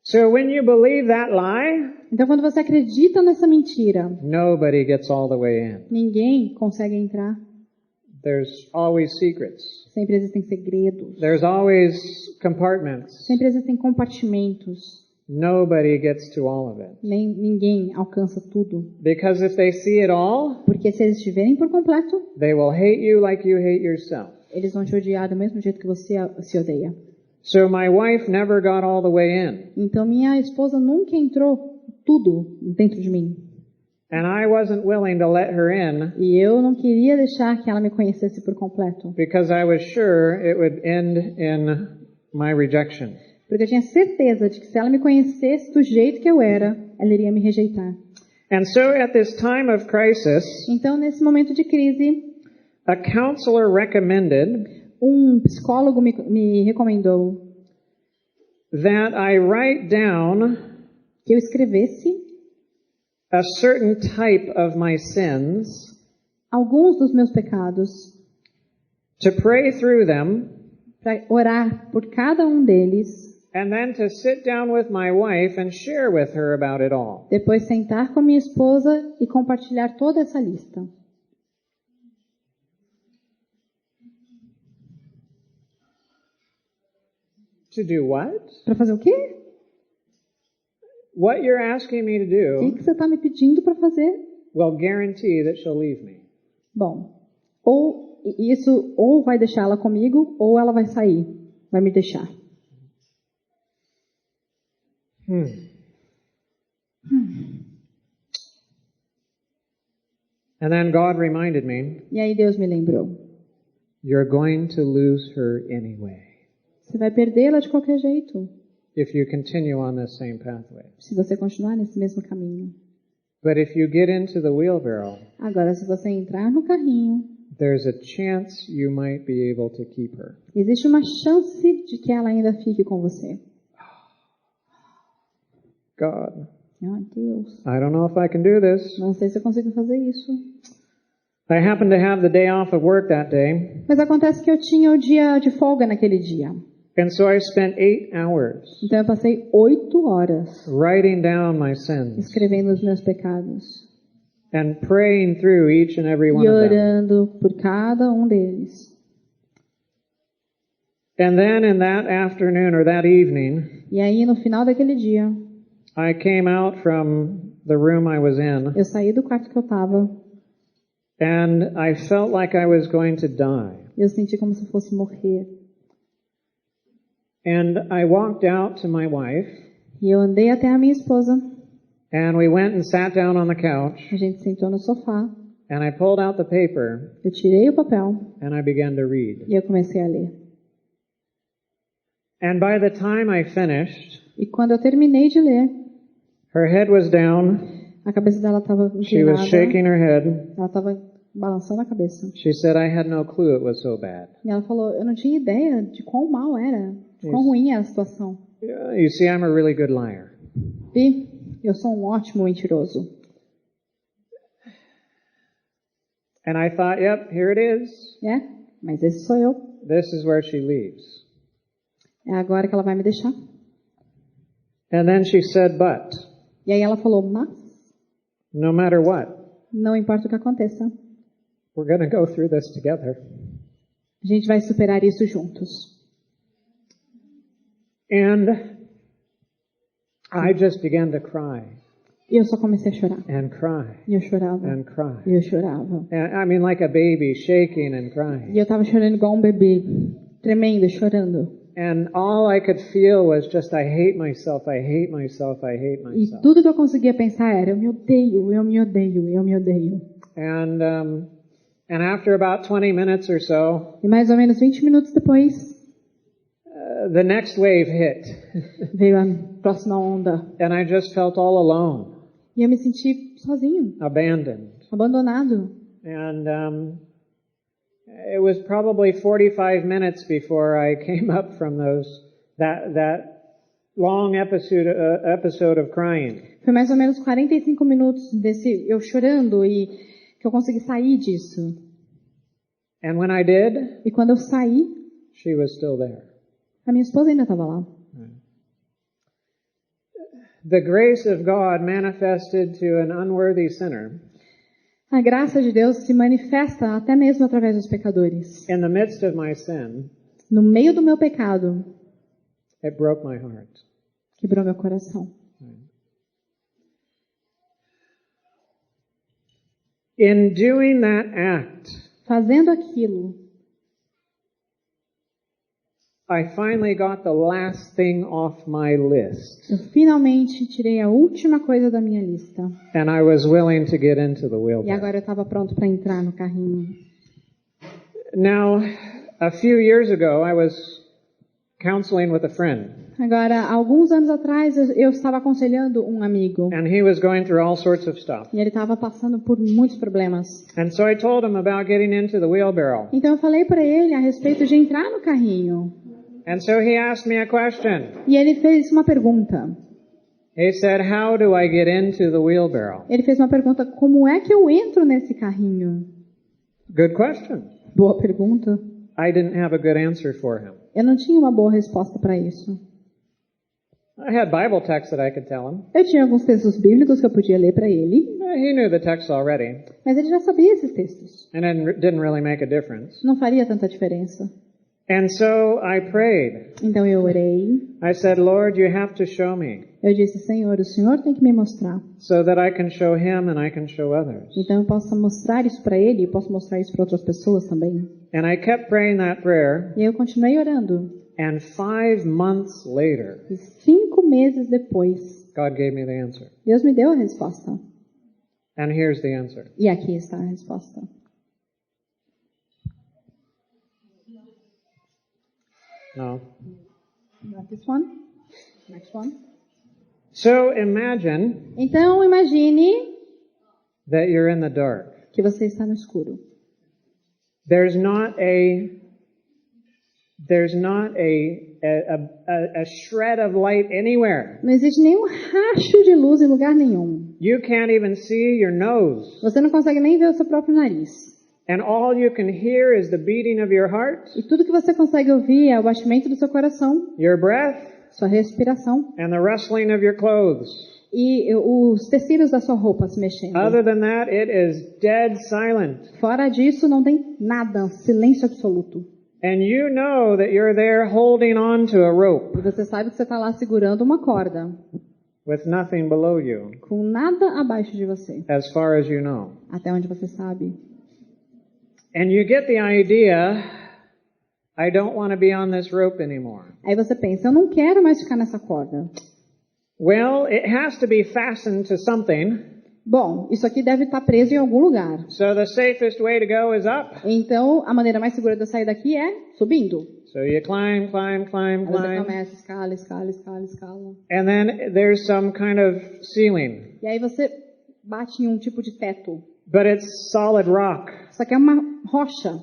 So when you believe that lie, Então, quando você acredita nessa mentira, nobody gets all the way in. ninguém consegue entrar. There's always secrets. Sempre existem segredos. There's always compartments. Sempre existem compartimentos. Nobody gets to all of it. Ninguém alcança tudo. Because if they see it all, Porque se eles te verem por completo, they will hate you like you hate yourself. eles vão te odiar do mesmo jeito que você se odeia. So my wife never got all the way in. Então, minha esposa nunca entrou tudo dentro de mim. And I wasn't willing to let her in E eu não queria deixar que ela me conhecesse por completo. because I was sure it would end in my rejection. Porque eu tinha certeza de que se ela me conhecesse do jeito que eu era, ela iria me rejeitar. And so at this time of crisis, Então, nesse momento de crise, a counselor recommended um psicólogo me recomendou that I write down que eu escrevesse a certain type of my sins, alguns dos meus pecados, to pray through them, para orar por cada um deles, and then to sit down with my wife and share with her about it all. depois sentar com a minha esposa e compartilhar toda essa lista. To do what? Para fazer o quê? What you're asking me to O do que você está me pedindo para fazer? will guarantee that she'll leave me. Bom, ou isso ou vai deixar ela comigo, ou ela vai sair, vai me deixar. And then God reminded me, E aí Deus me lembrou. you're going to lose her anyway Você vai perdê-la de qualquer jeito, if you continue on this same pathway. se você continuar nesse mesmo caminho. But if you get into the wheelbarrow, Agora, se você entrar no carrinho, there's a chance you might be able to keep her. existe uma chance de que ela ainda fique com você. God, Ah, Deus, I don't know if I can do this. não sei se eu consigo fazer isso. I happened to have the day off of work that day, Mas acontece que eu tinha o dia de folga naquele dia. and so I spent 8 hours Então eu passei 8 horas writing down my sins escrevendo os meus pecados and praying through each and every one e of them. orando por cada um deles. And then in that afternoon or that evening, E aí, no final daquele dia, I came out from the room I was in, eu saí do quarto que eu estava and I felt like I was going to die. e eu senti como se eu fosse morrer. And I walked out to my wife, E eu andei até a minha esposa, and we went and sat down on the couch, a gente sentou no sofá, and I pulled out the paper, eu tirei o papel and I began to read. e eu comecei a ler. And by the time I finished, E quando eu terminei de ler, her head was down, a cabeça dela estava she was inclinada, shaking her head. ela estava balançando a cabeça. She said, I had no clue it was so bad. E ela falou, eu não tinha ideia de quão mal era, de quão Isso. ruim era a situação. You see, I'm a really good liar. E eu sou um ótimo mentiroso. And I thought, yep, here it is. É, mas esse sou eu. This is where she leaves. É agora que ela vai me deixar. And then she said, but E aí ela falou, mas no matter what, não importa o que aconteça, we're going to go through this together. a gente vai superar isso juntos. And I just began to cry E eu só comecei a chorar. and cry E eu chorava. and cry. E eu chorava. And, I mean, like a baby shaking and crying. E eu tava chorando igual um bebê, tremendo, chorando. And all I could feel was just, I hate myself, I hate myself, I hate E myself. tudo que eu conseguia pensar era, eu me odeio, eu me odeio, eu me odeio. And after about 20 minutes or so, E mais ou menos 20 minutos depois, the next wave hit. veio a próxima onda. And I just felt all alone, E eu me senti sozinho, abandoned. abandonado. And it was probably 45 minutes before I came up from that long episode of crying. Foi mais ou menos 45 minutos desse eu chorando e que eu consegui sair disso. And when I did, E quando eu saí, she was still there. a minha esposa ainda estava lá. The grace of God manifested to an unworthy sinner A graça de Deus se manifesta até mesmo através dos pecadores. in the midst of my sin. No meio do meu pecado, It broke my heart. quebrou meu coração. In doing that act, Fazendo aquilo, I finally got the last thing off my list, eu finalmente tirei a última coisa da minha lista. and I was willing to get into the E wheelbarrow. agora eu estava pronto para entrar no carrinho. Now, a few years ago, I was counseling with a friend, Agora, alguns anos atrás, eu estava aconselhando um amigo. and he was going through all sorts of stuff. E ele estava passando por muitos problemas. And so I told him about getting into the wheelbarrow. Então eu falei para ele a respeito de entrar no carrinho. And so he asked me a question. E ele fez uma pergunta. He said, "How do I get into the wheelbarrow?" Ele fez uma pergunta: como é que eu entro nesse carrinho? Good question. Boa pergunta. I didn't have a good answer for him. Eu não tinha uma boa resposta para isso. I had Bible texts that I could tell him. Eu tinha alguns textos bíblicos que eu podia ler para ele, He knew the text already, mas ele já sabia esses textos. and it didn't really make a difference. Não faria tanta diferença. And so I prayed. Então eu orei. I said, "Lord, you have to show me Eu disse: Senhor, o Senhor tem que me mostrar. so that I can show him and I can show others." Então eu posso mostrar isso para ele e posso mostrar isso para outras pessoas também. And I kept praying that prayer, E eu continuei orando. and 5 months later, E 5 meses depois, God gave me the answer. Deus me deu a resposta. And here's the answer. E aqui está a resposta. No. Not this one. Next one. So imagine Então imagine that you're in the dark. que você está no escuro. There's not a shred of light anywhere. Não existe nenhum racho de luz em lugar nenhum. You can't even see your nose. Você não consegue nem ver o seu próprio nariz. And all you can hear is the beating of your heart, E tudo que você consegue ouvir é o batimento do seu coração, your breath, sua respiração and the rustling of your clothes. e os tecidos da sua roupa se mexendo. Other than that, it is dead silent. Fora disso, não tem nada, silêncio absoluto. And you know that you're there holding on to a rope E você sabe que você está lá segurando uma corda, with nothing below you, com nada abaixo de você, as far as you know. até onde você sabe. And you get the idea, I don't want to be on this rope anymore. Aí você pensa: eu não quero mais ficar nessa corda. Well, it has to be fastened to something, Bom, isso aqui deve estar preso em algum lugar. so the safest way to go is up. Então, a maneira mais segura de eu sair daqui é subindo. So you climb, climb, climb, Aí você climb, começa, escala, escala, escala, escala. and then there's some kind of ceiling, E aí você bate em um tipo de teto. but it's solid rock. Só que é uma rocha.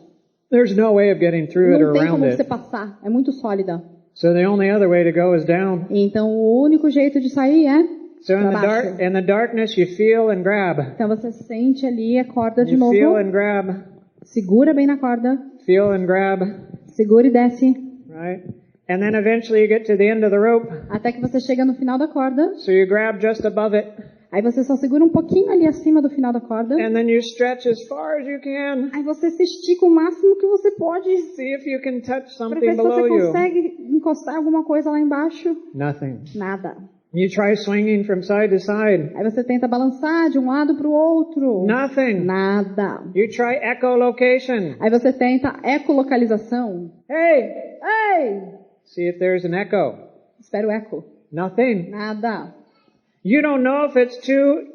There's no way of getting through it Não or tem around como você it. passar. É muito sólida. So the only other way to go is down. Então, o único jeito de sair é So in pra the baixo. in the darkness, you feel and grab. Então, você sente ali a corda de You feel novo. and grab, Segura bem na corda. feel and grab, Segura e desce. right? And then eventually you get to the end of the rope. Até que você chega no final da corda. So you grab just above it, Aí você só segura um pouquinho ali acima do final da corda. and then you stretch as far as you can. Aí você se estica o máximo que você pode. See if you can touch Para something ver se below você you. consegue encostar alguma coisa lá embaixo. Nothing. Nada. You try swinging from side to side. Aí você tenta balançar de um lado para o outro. Nothing. Nada. You try echolocation. Aí você tenta ecolocalização. Hey, Ei! see if there's an echo. Espera o eco. Nothing. Nada. You don't know if it's 2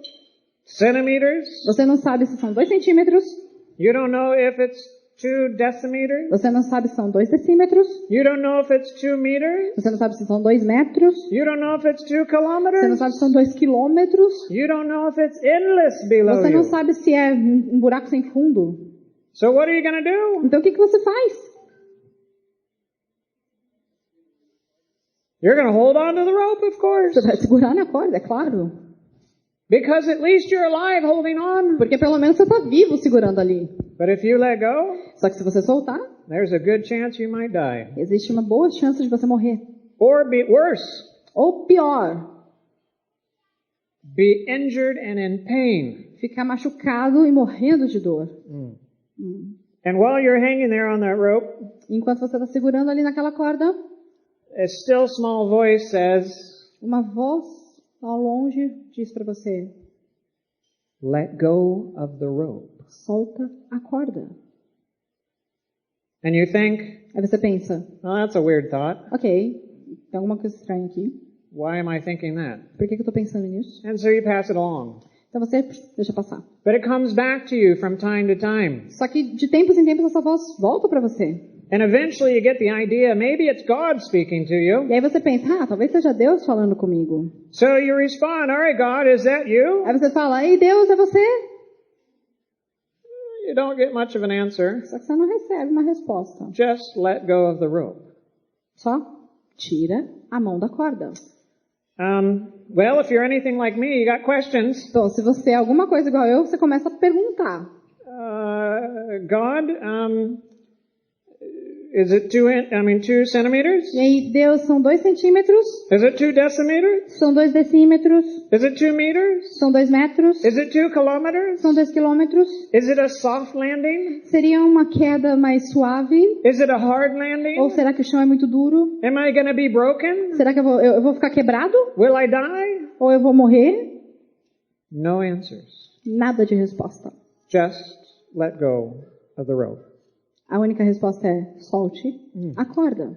centimeters. Você não sabe se são 2 centímetros. You don't know if it's 2 decimeters. Você não sabe se são 2 decímetros. You don't know if it's 2 meters. Você não sabe se são 2 metros. You don't know if it's 2 Você não kilometers. sabe se são 2 quilômetros. You don't know if it's endless below Você não you. sabe se é um buraco sem fundo. So what are you going to do? Então o que você faz? You're going to hold on to the rope, of course. Você vai segurar na corda, é claro. Because at least you're alive holding on. Porque pelo menos você está vivo segurando ali. But if you let go, Só que se você soltar, there's a good chance you might die. existe uma boa chance de você morrer. Or be worse, Ou pior, be injured and in pain. ficar machucado e morrendo de dor. And while you're hanging there on that rope, Enquanto você está segurando ali naquela corda, a still small voice says, uma voz ao longe diz para você: let go of the rope. solta a corda. And you think, Aí você pensa: well, that's a weird thought. ok, tem alguma coisa estranha aqui. Why am I thinking that? Por que eu estou pensando nisso? And so you pass it along. Então você deixa passar. But it comes back to you from time to time. Só que de tempos em tempos essa voz volta para você. And eventually you get the idea, maybe it's God speaking to you. E aí você pensa, talvez seja Deus falando comigo. So you respond, all right, God, is that you? Aí você fala, ei Deus, é você? You don't get much of an answer. Só que você não recebe uma resposta. Just let go of the rope. Só tira a mão da corda. Well, if you're anything like me, you got questions. Então, se você é alguma coisa igual eu, você começa a perguntar. God, is it 2 centimeters? E aí, Deus, são 2 centímetros? Is it 2 decimeters? São 2 decímetros? Is it 2 meters? São 2 metros? Is it 2 kilometers? São 2 quilômetros? Is it a soft landing? Seria uma queda mais suave? Is it a hard landing? Ou será que o chão é muito duro? Am I going to be broken? Será que eu vou ficar quebrado? Will I die? Ou eu vou morrer? No answers. Nada de resposta. Just let go of the rope. A única resposta é solte a corda.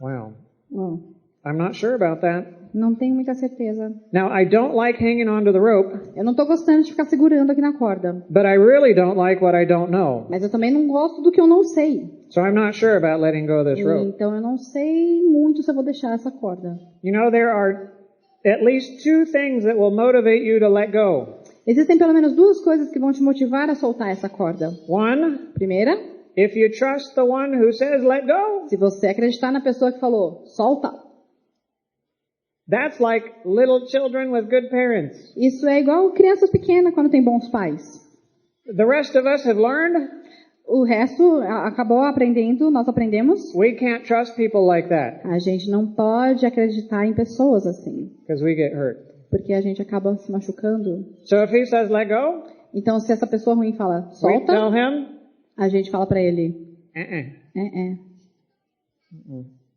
Wow. Oh, I'm not sure about that. não tenho muita certeza. Now, I don't like hanging on to the rope, Eu não estou gostando de ficar segurando aqui na corda. but I really don't like what I don't know. Mas eu também não gosto do que eu não sei. So I'm not sure about letting go of this rope. Então eu não sei muito se eu vou deixar essa corda. You know, there are at least 2 things that will motivate you to let go. Existem pelo menos 2 coisas que vão te motivar a soltar essa corda. One, Primeira, if you trust the one who says let go, se você acreditar na pessoa que falou, solta. that's like little children with good parents. Isso é igual crianças pequenas quando tem bons pais. The rest of us have learned O resto acabou aprendendo, nós aprendemos. we can't trust people like that A gente não pode acreditar em pessoas assim, because we get hurt. porque a gente acaba se machucando. So if he says let go, Então, se essa pessoa ruim fala, we solta, tell him, a gente fala pra ele, uh-uh.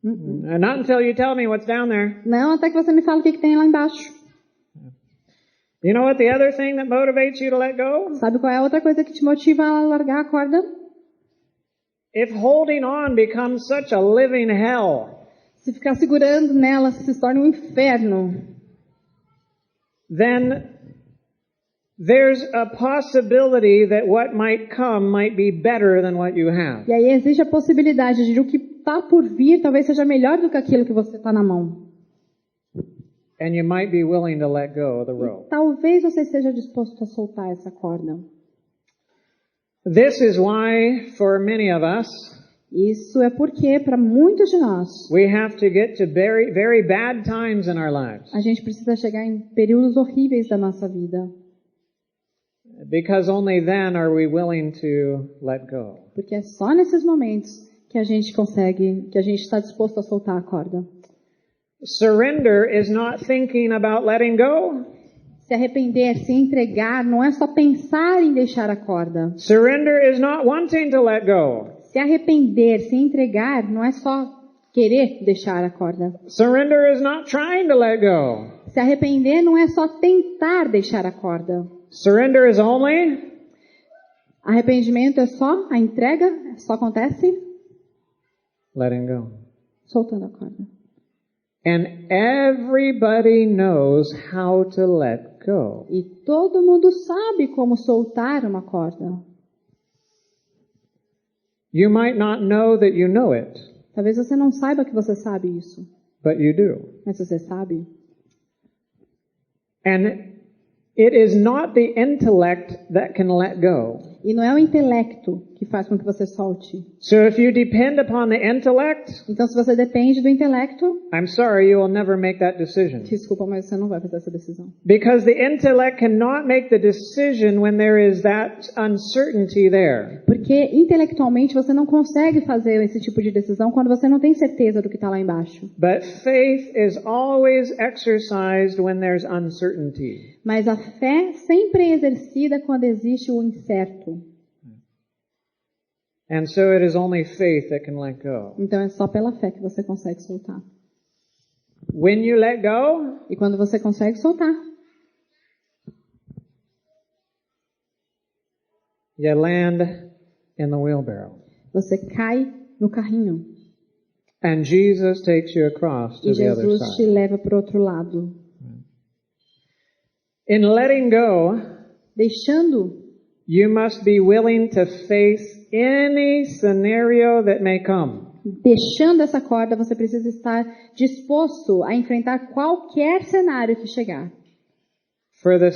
Not until you tell me what's down there. não, até que você me fala o que tem lá embaixo. You know what the other thing that motivates you to let go? Sabe qual é a outra coisa que te motiva a largar a corda? If holding on becomes such a living hell, Se ficar segurando nela se torna um inferno, then there's a possibility that what might come might be better than what you have. e aí existe a possibilidade de o que está por vir talvez seja melhor do que aquilo que você está na mão. And you might be willing to let go of the rope. Talvez você esteja disposto a soltar essa corda. This is why, for many of us, Isso é porque, para muitos de nós, we have to get to very, very bad times in our lives. a gente precisa chegar em períodos horríveis da nossa vida. Because only then are we willing to let go. Porque é só nesses momentos que a gente consegue, que a gente está disposto a soltar a corda. Surrender is not thinking about letting go. Se arrepender, se entregar, não é só pensar em deixar a corda. Surrender is not wanting to let go. Se arrepender, se entregar, não é só querer deixar a corda. Surrender is not trying to let go. Se arrepender não é só tentar deixar a corda. Surrender is only Arrependimento é só a entrega, só acontece letting go. soltando a corda. And everybody knows how to let go. E todo mundo sabe como soltar uma corda. You might not know that you know it, Talvez você não saiba que você sabe isso, but you do. mas você sabe. And it is not the intellect that can let go. E não é o intelecto que faz com que você solte. So if you depend upon the intellect, Então, se você depende do intelecto, I'm sorry, you will never make that decision. desculpa, mas você não vai fazer essa decisão. Because the intellect cannot make the decision when there is that uncertainty there. Porque intelectualmente você não consegue fazer esse tipo de decisão quando você não tem certeza do que está lá embaixo. But faith is always exercised when there's uncertainty. Mas a fé sempre é exercida quando existe o incerto. And so it is only faith that can let go. Então é só pela fé que você consegue soltar. When you let go, E quando você consegue soltar, you land in the wheelbarrow. você cai no carrinho. And Jesus takes you across to E the other Jesus te side. leva para o outro lado. In letting go, Deixando, You must be willing to face any scenario that may come. Deixando essa corda, você precisa estar disposto a enfrentar qualquer cenário que chegar. For the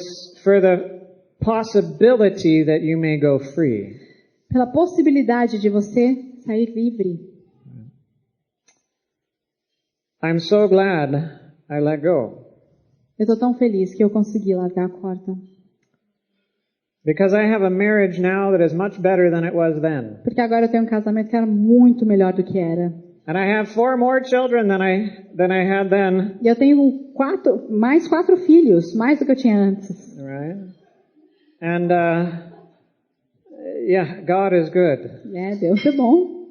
possibility that you may go free. Pela possibilidade de você sair livre. I'm so glad I let go. Eu estou tão feliz que eu consegui largar a corda. Because I have a marriage now that is much better than it was then. Porque agora eu tenho um casamento que era muito melhor do que era. And I have 4 more children than I had then. E eu tenho mais 4 filhos, mais do que eu tinha antes. Right? And yeah, God is good. Deus é bom.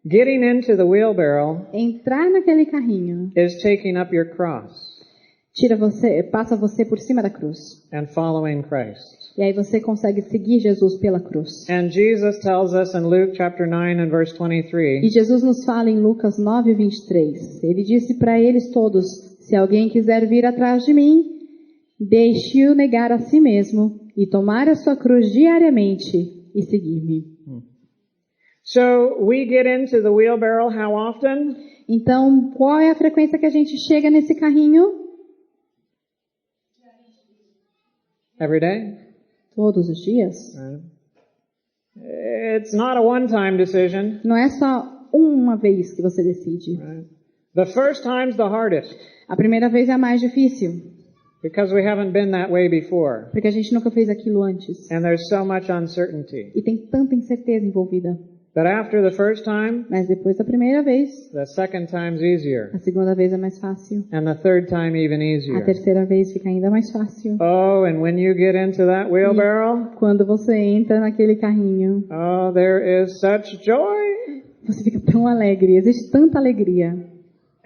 Getting into the wheelbarrow Entrar naquele carrinho is taking up your cross passa você por cima da cruz. and following Christ. E aí você consegue seguir Jesus pela cruz. And Jesus tells us in Luke chapter 9 and verse 23. E Jesus nos fala em Lucas 9:23. Ele disse para eles todos: se alguém quiser vir atrás de mim, deixe-o negar a si mesmo e tomar a sua cruz diariamente e seguir-me. So we get into the wheelbarrow how often? Então, qual é a frequência que a gente chega nesse carrinho? Every day? Todos os dias. Right. It's not a one-time decision. Não é só uma vez que você decide. Right. The first time's the hardest. A primeira vez é a mais difícil. Because we haven't been that way before. Porque a gente nunca fez aquilo antes. And there's so much uncertainty. E tem tanta incerteza envolvida. But after the first time, Mas depois da primeira vez, the second time's easier. a segunda vez é mais fácil. And the third time even A easier. terceira vez fica ainda mais fácil. Oh, and when you get into that wheelbarrow, Quando você entra naquele carrinho, oh, there is such joy. você fica tão alegre. Existe tanta alegria.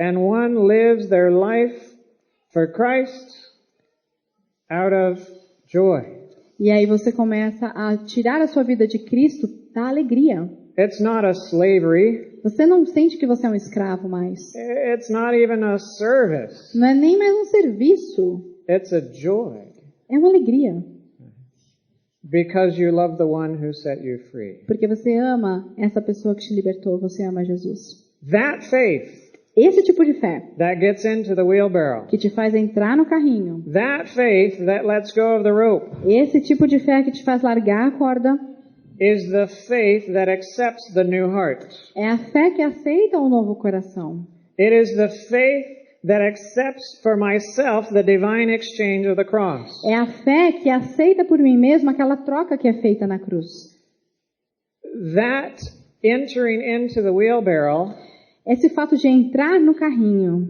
And one lives their life for Christ out of joy. E aí você começa a tirar a sua vida de Cristo da alegria. It's not a slavery. Você não sente que você é um escravo mais. It's not even a service. Não é nem mais um serviço. It's a joy. É uma alegria. Because you love the one who set you free. Porque você ama essa pessoa que te libertou. Você ama Jesus. That faith Esse tipo de fé that gets into the wheelbarrow. que te faz entrar no carrinho. That faith that lets go of the rope Esse tipo de fé que te faz largar a corda. is the faith that accepts the new heart. É a fé que aceita um novo coração. It is the faith that accepts for myself the divine exchange of the cross. É a fé que aceita por mim mesma aquela troca que é feita na cruz. That entering into the wheelbarrow, Esse fato de entrar no carrinho.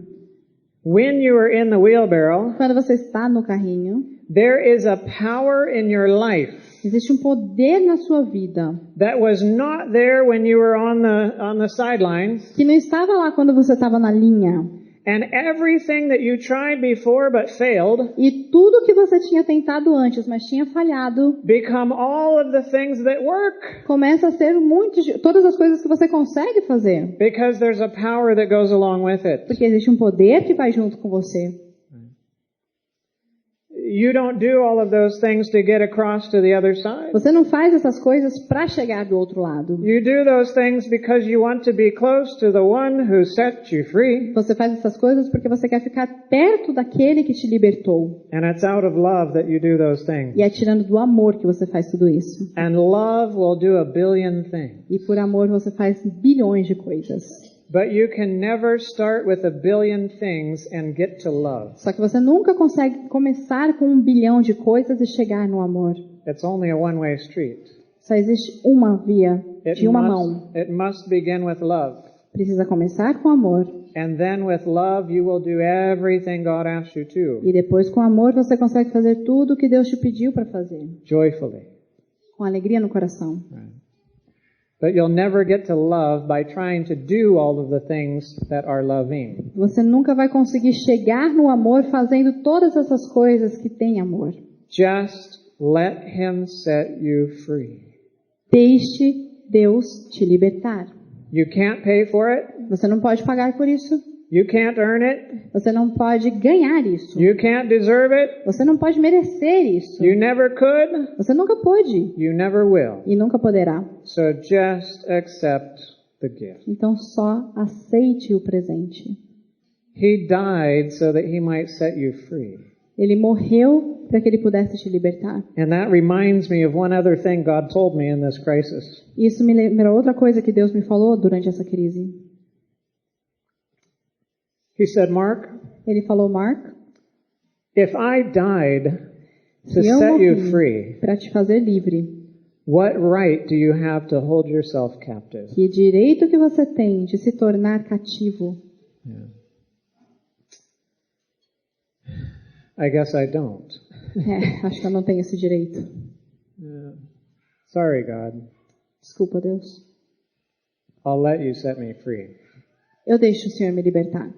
when you are in the wheelbarrow, Quando você está no carrinho, there is a power in your life existe um poder na sua vida that was not there when you were on the sidelines. que não estava lá quando você estava na linha. And everything that you tried before but failed E tudo que você tinha tentado antes, mas tinha falhado, become all of the things that work. começa a ser todas as coisas que você consegue fazer. Because there's a power that goes along with it. Porque existe um poder que vai junto com você. You don't do all of those things to get across to the other side. Você não faz essas coisas para chegar do outro lado. You do those things because you want to be close to the one who set you free. Você faz essas coisas porque você quer ficar perto daquele que te libertou. And it's out of love that you do those things. E é tirando do amor que você faz tudo isso. And love will do a billion things. E por amor você faz bilhões de coisas. But you can never start with a billion things and get to love. Só que você nunca consegue começar com 1 bilhão de coisas e chegar no amor. It's only a one-way street. Só existe uma via, de uma mão. It must begin with love. Precisa começar com amor. And then with love you will do everything God asks you to. E depois com amor você consegue fazer tudo o que Deus te pediu para fazer. Joyfully. Com alegria no coração. Right. But you'll never get to love by trying to do all of the things that are loving. Você nunca vai conseguir chegar no amor fazendo todas essas coisas que têm amor. Just let Him set you free. Deixe Deus te libertar. You can't pay for it. Você não pode pagar por isso. You can't earn it. Você não pode ganhar isso. You can't deserve it. Você não pode merecer isso. You never could. Você nunca pôde. You never will. E nunca poderá. So just accept the gift. Então só aceite o presente. He died so that he might set you free. Ele morreu para que ele pudesse te libertar. And that reminds me of one other thing God told me in this crisis. Isso me lembra outra coisa que Deus me falou durante essa crise. He said, Mark, Ele falou, Mark, if I died to se eu set you morri free, para te fazer livre, what right do you have to hold yourself captive? que direito que você tem de se tornar cativo? Yeah. I guess I don't. Acho que eu não tenho esse direito. Yeah. Sorry, God. Desculpa, Deus. I'll let you set me free. Eu deixo o Senhor me libertar.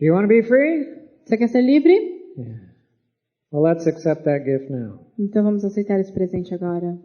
Do you want to be free? Você quer ser livre? Yeah. Well, let's accept that gift now. Então vamos aceitar esse presente agora.